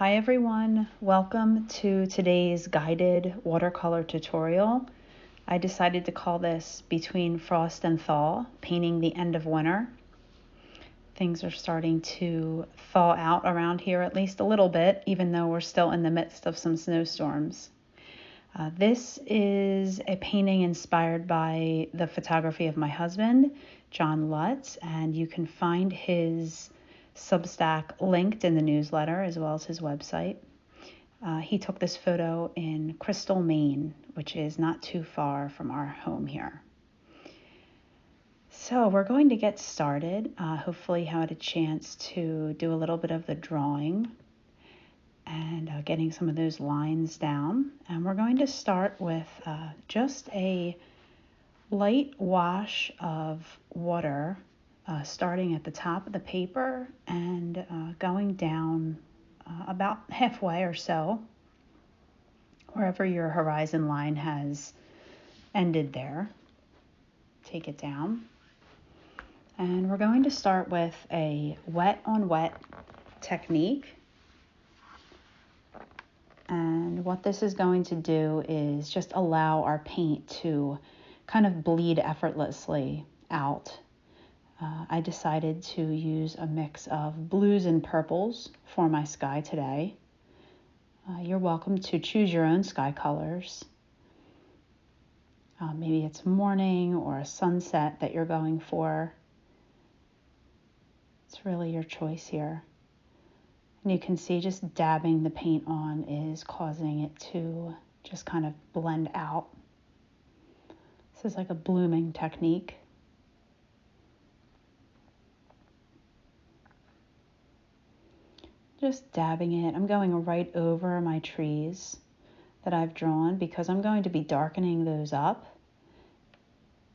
Hi everyone, welcome to today's guided watercolor tutorial. I decided to call this Between Frost and Thaw, Painting the End of Winter. Things are starting to thaw out around here at least a little bit, even though we're still in the midst of some snowstorms. This is a painting inspired by the photography of my husband, John Lutz, and you can find his Substack linked in the newsletter as well as his website. He took this photo in Crystal, Maine, which is not too far from our home here. So we're going to get started. Hopefully you had a chance to do a little bit of the drawing and getting some of those lines down. And we're going to start with just a light wash of water starting at the top of the paper and going down about halfway or so, wherever your horizon line has ended there. Take it down. And we're going to start with a wet on wet technique. And what this is going to do is just allow our paint to kind of bleed effortlessly out. I decided to use a mix of blues and purples for my sky today. You're welcome to choose your own sky colors. Maybe it's morning or a sunset that you're going for. It's really your choice here. And you can see just dabbing the paint on is causing it to just kind of blend out. This is like a blooming technique. Just dabbing it. I'm going right over my trees that I've drawn because I'm going to be darkening those up.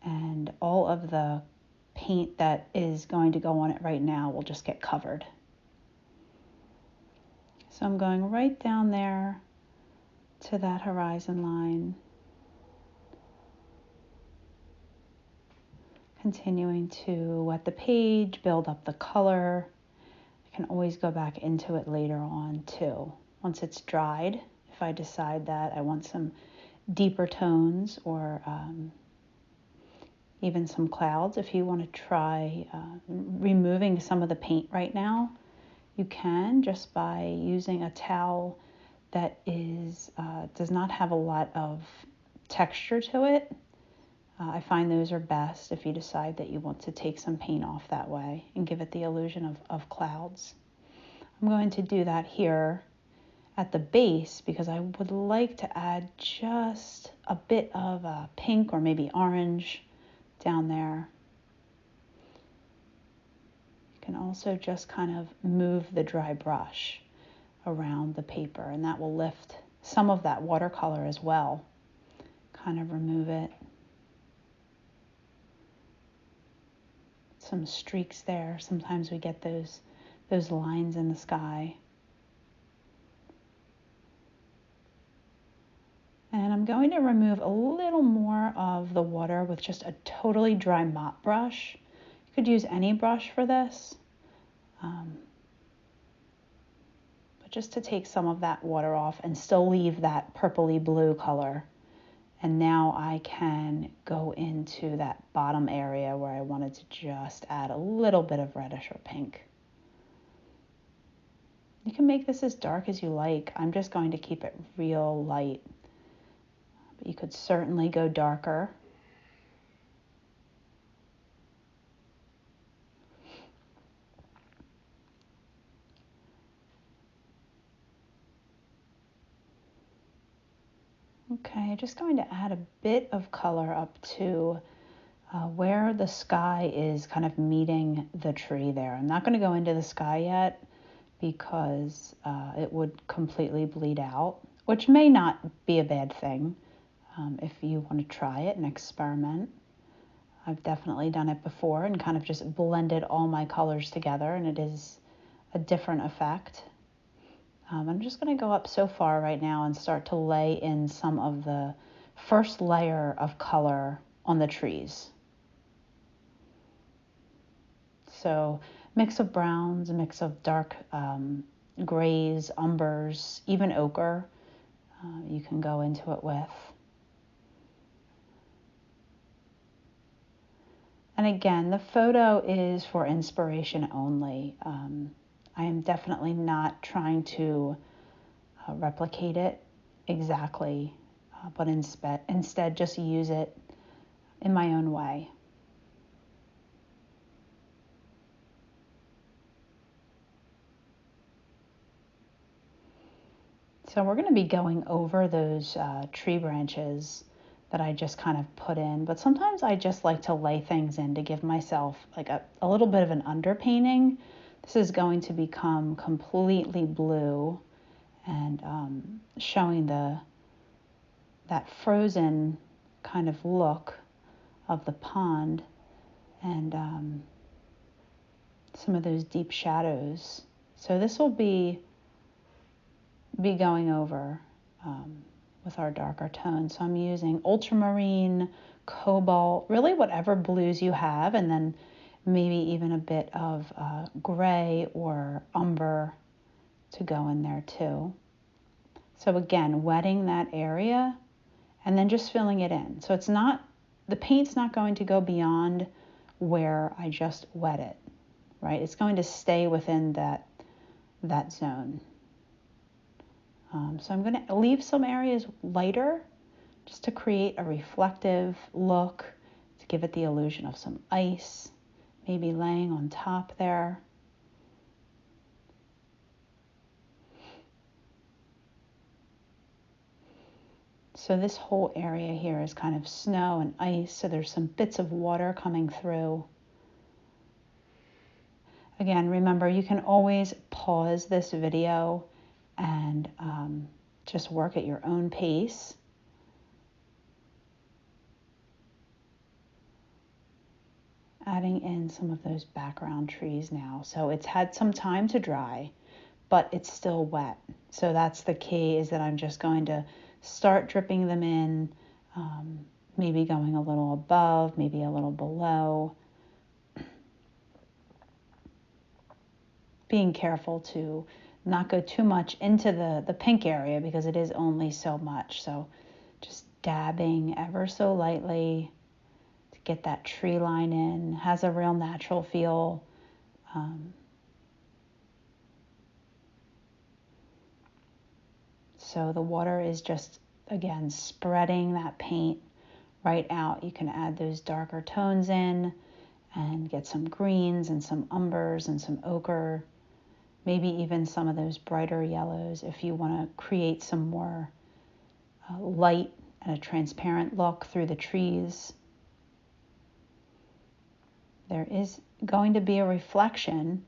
And all of the paint that is going to go on it right now will just get covered. So I'm going right down there to that horizon line. Continuing to wet the page, build up the color. I can always go back into it later on too. Once it's dried, if I decide that I want some deeper tones or even some clouds. If you want to try removing some of the paint right now, you can just by using a towel that does not have a lot of texture to it. I find those are best if you decide that you want to take some paint off that way and give it the illusion of clouds. I'm going to do that here at the base because I would like to add just a bit of pink or maybe orange down there. You can also just kind of move the dry brush around the paper, and that will lift some of that watercolor as well. Kind of remove it. Some streaks there. Sometimes we get those lines in the sky. And I'm going to remove a little more of the water with just a totally dry mop brush. You could use any brush for this. But just to take some of that water off and still leave that purpley blue color. And now I can go into that bottom area where I wanted to just add a little bit of reddish or pink. You can make this as dark as you like. I'm just going to keep it real light. But you could certainly go darker. Okay, just going to add a bit of color up to where the sky is kind of meeting the tree there. I'm not going to go into the sky yet because it would completely bleed out, which may not be a bad thing if you want to try it and experiment. I've definitely done it before and kind of just blended all my colors together, and it is a different effect. I'm just going to go up so far right now and start to lay in some of the first layer of color on the trees. So mix of browns, a mix of dark grays, umbers, even ochre you can go into it with. And again, the photo is for inspiration only. I am definitely not trying to replicate it exactly, but instead just use it in my own way. So we're going to be going over those tree branches that I just kind of put in, but sometimes I just like to lay things in to give myself like a little bit of an underpainting. This is going to become completely blue and showing that frozen kind of look of the pond and some of those deep shadows. So this will be going over with our darker tones. So I'm using ultramarine, cobalt, really whatever blues you have, and then maybe even a bit of gray or umber to go in there too. So again, wetting that area and then just filling it in. So it's not, the paint's not going to go beyond where I just wet it, right? It's going to stay within that zone. So I'm going to leave some areas lighter just to create a reflective look, to give it the illusion of some ice, maybe laying on top there. So this whole area here is kind of snow and ice, so there's some bits of water coming through. Again, remember, you can always pause this video and just work at your own pace. Adding in some of those background trees now. So it's had some time to dry, but it's still wet. So that's the key, is that I'm just going to start dripping them in, maybe going a little above, maybe a little below. Being careful to not go too much into the pink area because it is only so much. So just dabbing ever so lightly to get that tree line in. Has a real natural feel. So the water is just, again, spreading that paint right out. You can add those darker tones in and get some greens and some umbers and some ochre, maybe even some of those brighter yellows if you want to create some more light and a transparent look through the trees. There is going to be a reflection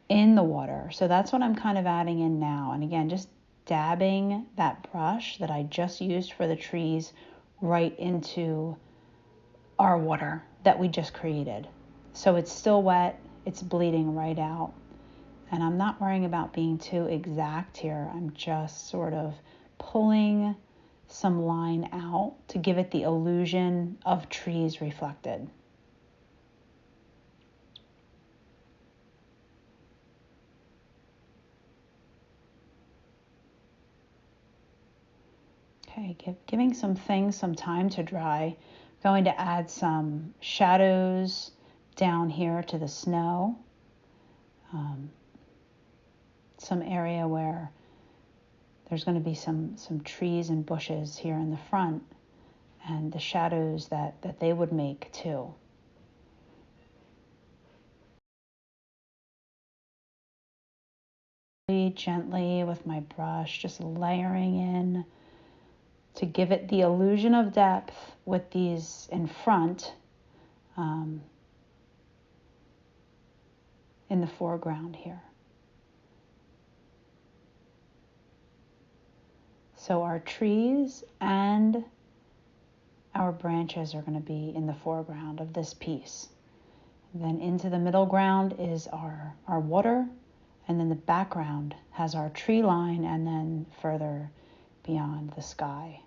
in the water, so that's what I'm kind of adding in now. And again, just dabbing that brush that I just used for the trees right into our water that we just created. So it's still wet, it's bleeding right out. And I'm not worrying about being too exact here. I'm just sort of pulling some line out to give it the illusion of trees reflected. Okay, giving some things some time to dry. Going to add some shadows down here to the snow. Some area where there's going to be some trees and bushes here in the front, and the shadows that they would make too. Gently with my brush, just layering in to give it the illusion of depth with these in front, in the foreground here. So our trees and our branches are going to be in the foreground of this piece. And then into the middle ground is our water, and then the background has our tree line, and then further beyond the sky.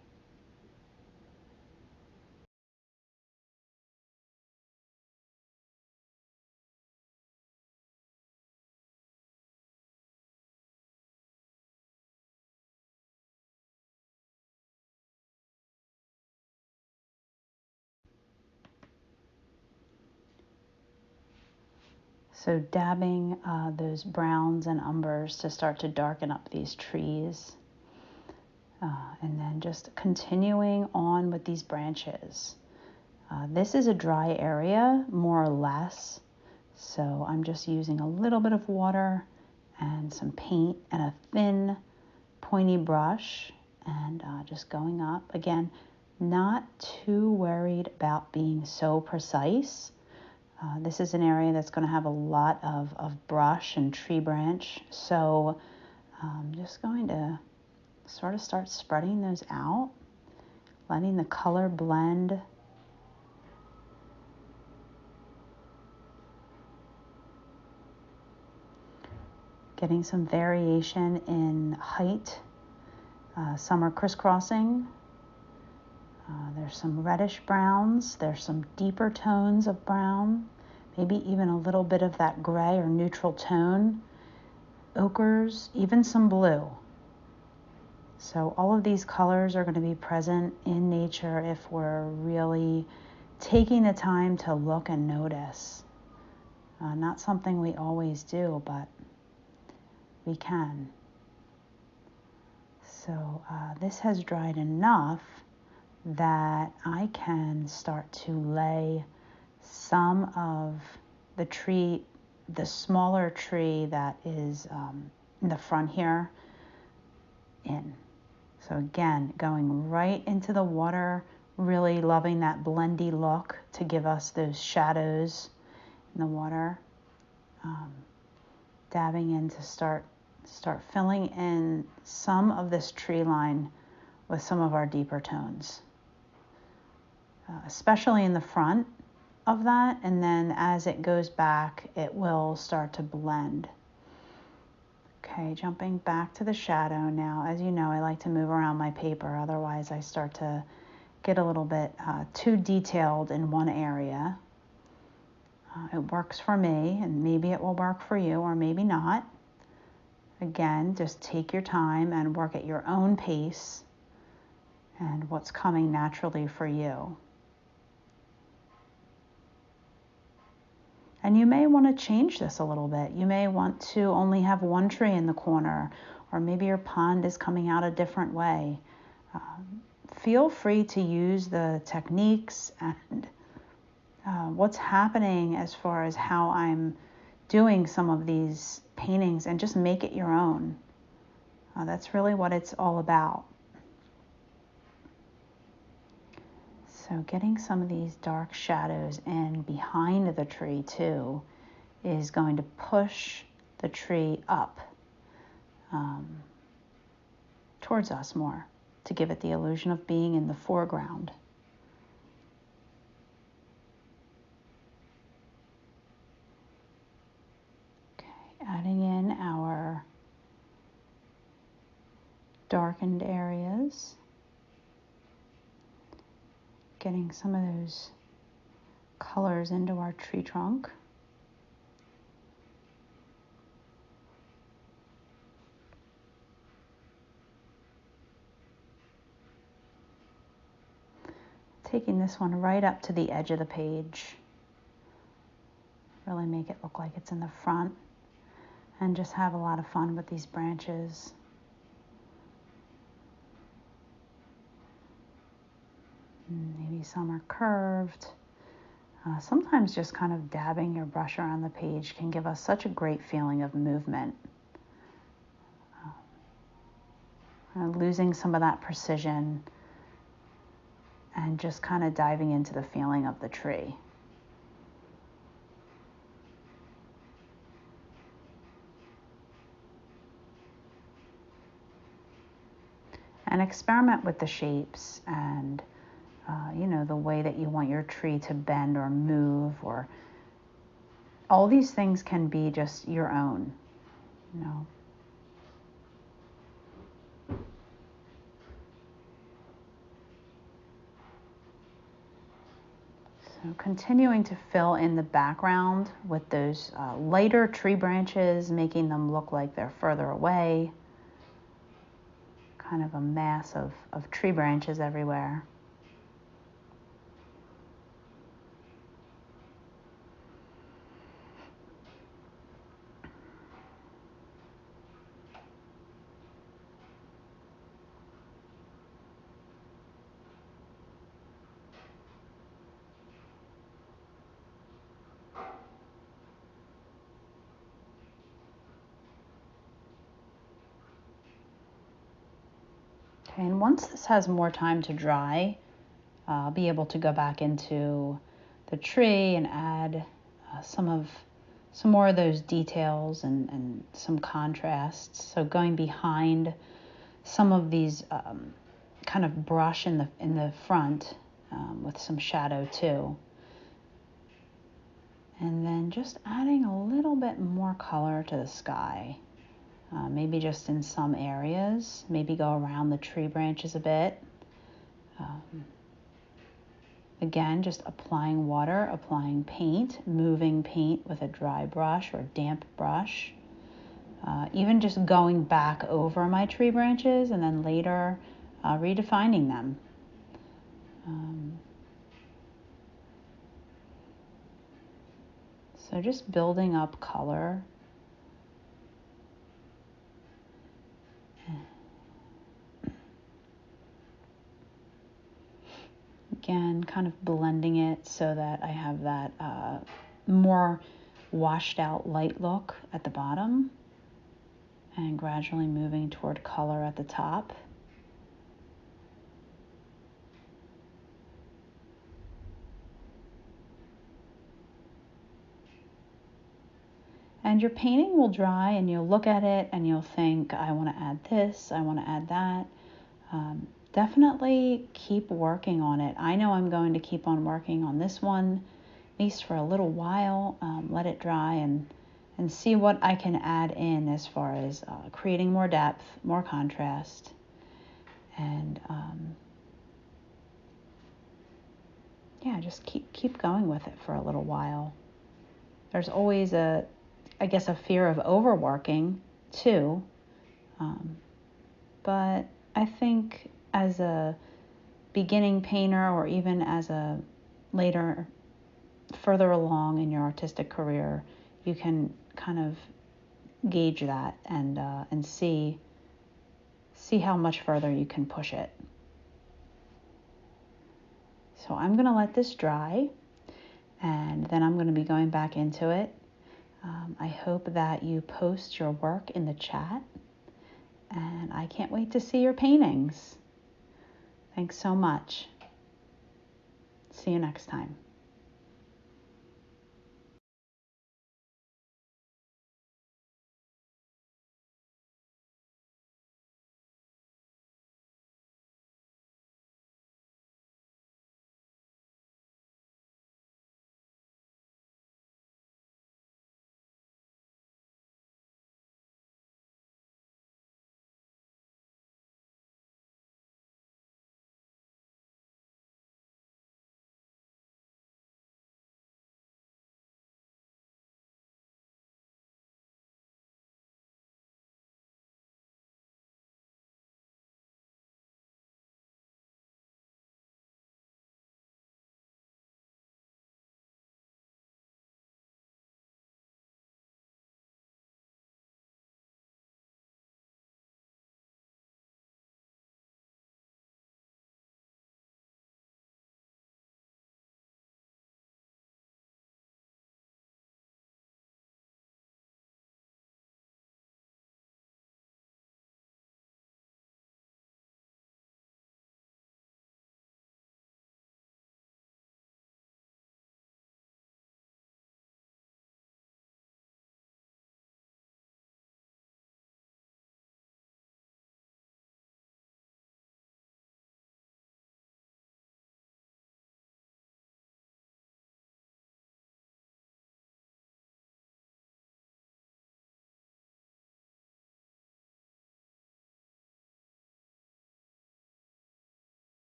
So dabbing those browns and umbers to start to darken up these trees. And then just continuing on with these branches. This is a dry area, more or less. So I'm just using a little bit of water and some paint and a thin pointy brush and just going up. Again, not too worried about being so precise. This is an area that's going to have a lot of brush and tree branch. So I'm just going to sort of start spreading those out, letting the color blend. Getting some variation in height. Some are crisscrossing. There's some reddish browns. There's some deeper tones of brown. Maybe even a little bit of that gray or neutral tone. Ochres, even some blue. So all of these colors are going to be present in nature if we're really taking the time to look and notice. Not something we always do, but we can. So this has dried enough that I can start to lay some of the tree, the smaller tree that is in the front here, in. So again, going right into the water, really loving that blendy look to give us those shadows in the water. Dabbing in to start filling in some of this tree line with some of our deeper tones, especially in the front of that, and then as it goes back, it will start to blend. Okay, jumping back to the shadow now. As you know, I like to move around my paper, otherwise I start to get a little bit too detailed in one area. It works for me, and maybe it will work for you, or maybe not. Again, just take your time and work at your own pace and what's coming naturally for you. And you may want to change this a little bit. You may want to only have one tree in the corner, or maybe your pond is coming out a different way. Feel free to use the techniques and what's happening as far as how I'm doing some of these paintings, and just make it your own. That's really what it's all about. So getting some of these dark shadows in behind the tree too is going to push the tree up towards us more, to give it the illusion of being in the foreground. Adding in our darkened areas, getting some of those colors into our tree trunk. Taking this one right up to the edge of the page. Really make it look like it's in the front. And just have a lot of fun with these branches. Maybe some are curved. Sometimes just kind of dabbing your brush around the page can give us such a great feeling of movement. Losing some of that precision and just kind of diving into the feeling of the tree. And experiment with the shapes and, the way that you want your tree to bend or move, or all these things can be just your own, So continuing to fill in the background with those lighter tree branches, making them look like they're further away. Kind of a mass of tree branches everywhere. And once this has more time to dry, I'll be able to go back into the tree and add some more of those details and some contrasts. So going behind some of these kind of brush in the front with some shadow too. And then just adding a little bit more color to the sky. Maybe just in some areas, maybe go around the tree branches a bit. Again, just applying water, applying paint, moving paint with a dry brush or damp brush. Even just going back over my tree branches and then later redefining them. So just building up color. Again, kind of blending it so that I have that more washed out light look at the bottom and gradually moving toward color at the top. And your painting will dry and you'll look at it and you'll think, I want to add this, I want to add that. Definitely keep working on it. I know I'm going to keep on working on this one, at least for a little while, let it dry and see what I can add in as far as creating more depth, more contrast, and yeah, just keep going with it for a little while. There's always a fear of overworking too, but I think as a beginning painter or even as a further along in your artistic career, you can kind of gauge that and see how much further you can push it. So I'm going to let this dry, and then I'm going to be going back into it. I hope that you post your work in the chat, and I can't wait to see your paintings. Thanks so much. See you next time.